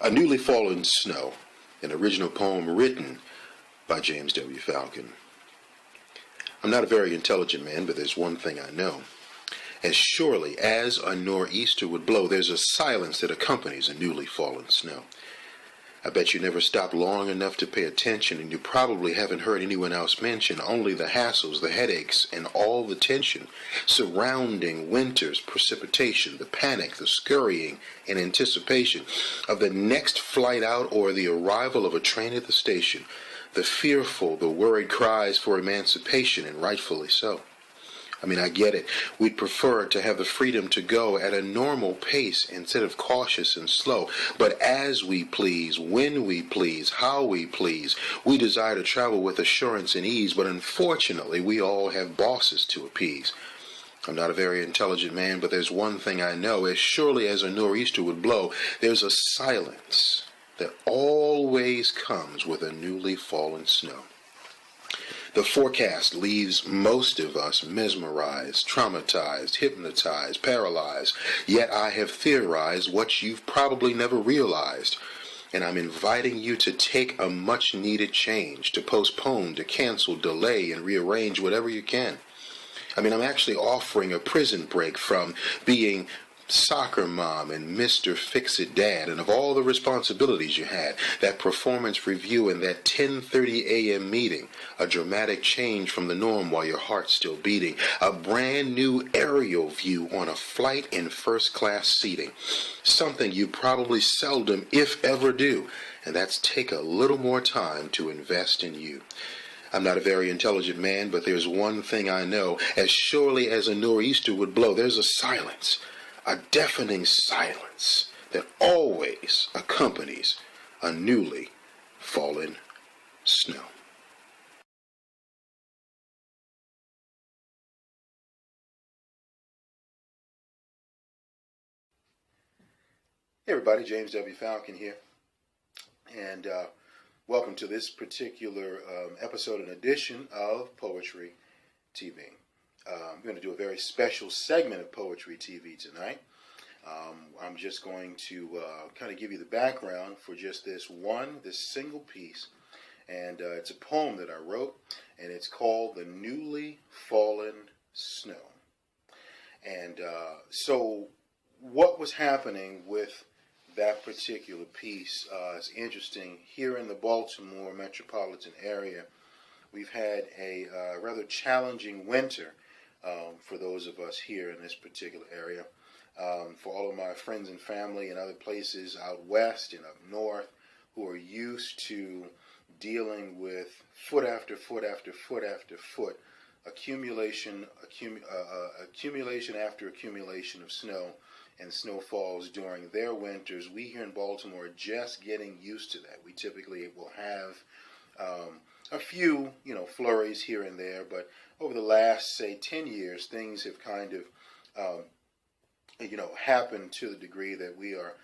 A Newly Fallen Snow, an original poem written by James W. Falcon. I'm not a very intelligent man, but there's one thing I know. As surely as a nor'easter would blow, there's a silence that accompanies a newly fallen snow. I bet you never stopped long enough to pay attention, and you probably haven't heard anyone else mention only the hassles, the headaches, and all the tension surrounding winter's precipitation, the panic, the scurrying, and anticipation of the next flight out or the arrival of a train at the station, the fearful, the worried cries for emancipation, and rightfully so. I get it. We'd prefer to have the freedom to go at a normal pace instead of cautious and slow. But as we please, when we please, how we please, we desire to travel with assurance and ease, but unfortunately we all have bosses to appease. I'm not a very intelligent man, but there's one thing I know. As surely as a nor'easter would blow, there's a silence that always comes with a newly fallen snow. The forecast leaves most of us mesmerized, traumatized, hypnotized, paralyzed. Yet I have theorized what you've probably never realized. And I'm inviting you to take a much-needed change, to postpone, to cancel, delay, and rearrange whatever you can. I'm actually offering a prison break from being soccer mom and Mr. Fix-It Dad, and of all the responsibilities you had, that performance review and that 10:30 a.m. meeting, a dramatic change from the norm while your heart's still beating, a brand new aerial view on a flight in first-class seating, something you probably seldom, if ever, do, and that's take a little more time to invest in you. I'm not a very intelligent man, but there's one thing I know. As surely as a nor'easter would blow, there's a silence, a deafening silence that always accompanies a newly fallen snow. Hey everybody, James W. Falcon here, and welcome to this particular episode and edition of Poetry TV. I'm going to do a very special segment of Poetry TV tonight. I'm just going to kind of give you the background for just this single piece. And it's a poem that I wrote, and it's called The Newly Fallen Snow. And so what was happening with that particular piece is interesting. Here in the Baltimore metropolitan area, we've had a rather challenging winter. For those of us here in this particular area. For all of my friends and family in other places out west and up north who are used to dealing with foot after foot after foot after foot, accumulation after accumulation of snow and snowfalls during their winters, we here in Baltimore are just getting used to that. We typically will have a few, flurries here and there, but over the last, say, 10 years, things have kind of, happened to the degree that we are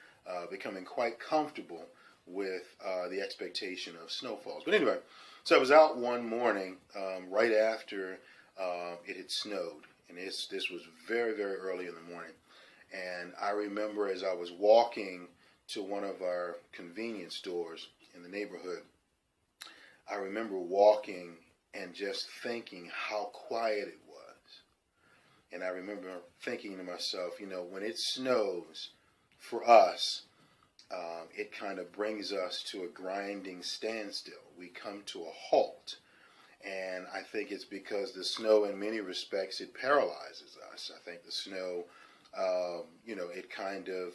becoming quite comfortable with the expectation of snowfalls. But anyway, so I was out one morning right after it had snowed, and this was very, very early in the morning. And I remember as I was walking to one of our convenience stores in the neighborhood, I remember walking and just thinking how quiet it was. And I remember thinking to myself, when it snows, for us, it kind of brings us to a grinding standstill. We come to a halt. And I think it's because the snow, in many respects, it paralyzes us. I think the snow, it kind of,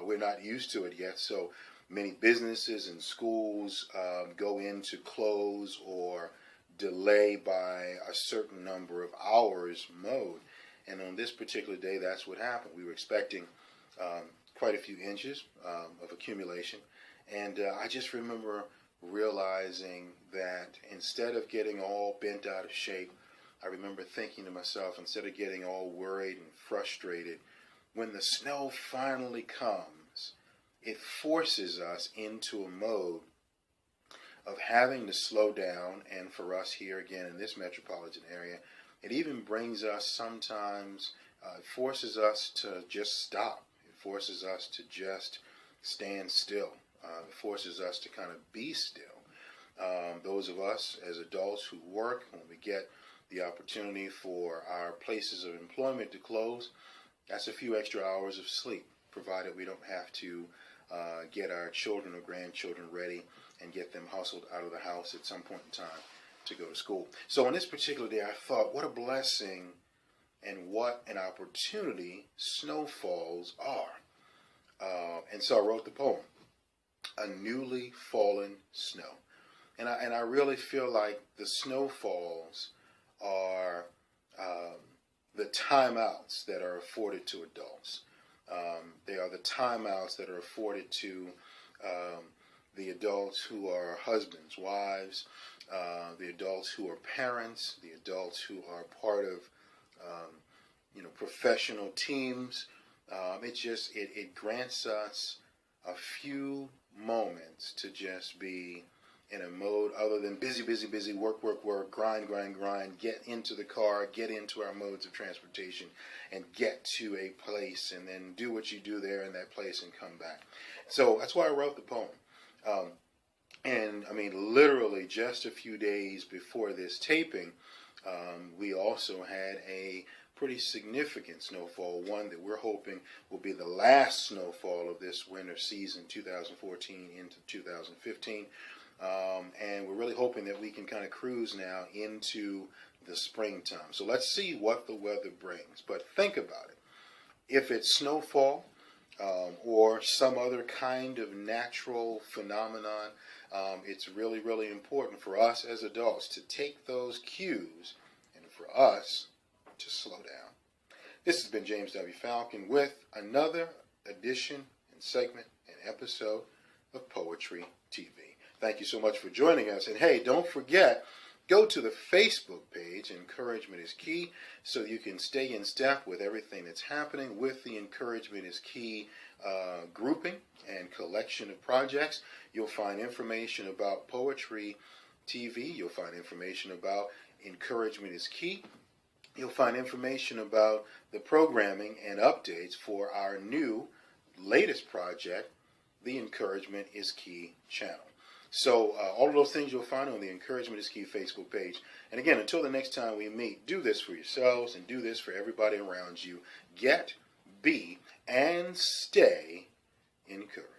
we're not used to it yet. So many businesses and schools go into close or delay by a certain number of hours mode. And on this particular day, that's what happened. We were expecting quite a few inches of accumulation. And I just remember realizing that instead of getting all bent out of shape, I remember thinking to myself, instead of getting all worried and frustrated, when the snow finally comes, it forces us into a mode of having to slow down. And for us here again in this metropolitan area, it even brings us sometimes, it forces us to just stop. It forces us to just stand still. It forces us to kind of be still. Those of us as adults who work, when we get the opportunity for our places of employment to close, that's a few extra hours of sleep, provided we don't have to get our children or grandchildren ready and get them hustled out of the house at some point in time to go to school. So on this particular day, I thought, what a blessing and what an opportunity snowfalls are. And so I wrote the poem, A Newly Fallen Snow. And I really feel like the snowfalls are the timeouts that are afforded to adults. They are the timeouts that are afforded to the adults who are husbands, wives, the adults who are parents, the adults who are part of professional teams. It grants us a few moments to just be in a mode other than busy, work, grind, get into the car, get into our modes of transportation, and get to a place, and then do what you do there in that place and come back. So that's why I wrote the poem. And I mean, literally just a few days before this taping, we also had a pretty significant snowfall, one that we're hoping will be the last snowfall of this winter season, 2014 into 2015. And we're really hoping that we can kind of cruise now into the springtime. So let's see what the weather brings. But think about it. If it's snowfall or some other kind of natural phenomenon, it's really, really important for us as adults to take those cues and for us to slow down. This has been James W. Falcon with another edition and segment and episode of Poetry TV. Thank you so much for joining us. And hey, don't forget, go to the Facebook page, Encouragement is Key, so you can stay in step with everything that's happening with the Encouragement is Key grouping and collection of projects. You'll find information about Poetry TV. You'll find information about Encouragement is Key. You'll find information about the programming and updates for our new, latest project, the Encouragement is Key channel. So all of those things you'll find on the Encouragement is Key Facebook page. And again, until the next time we meet, do this for yourselves and do this for everybody around you. Get, be, and stay encouraged.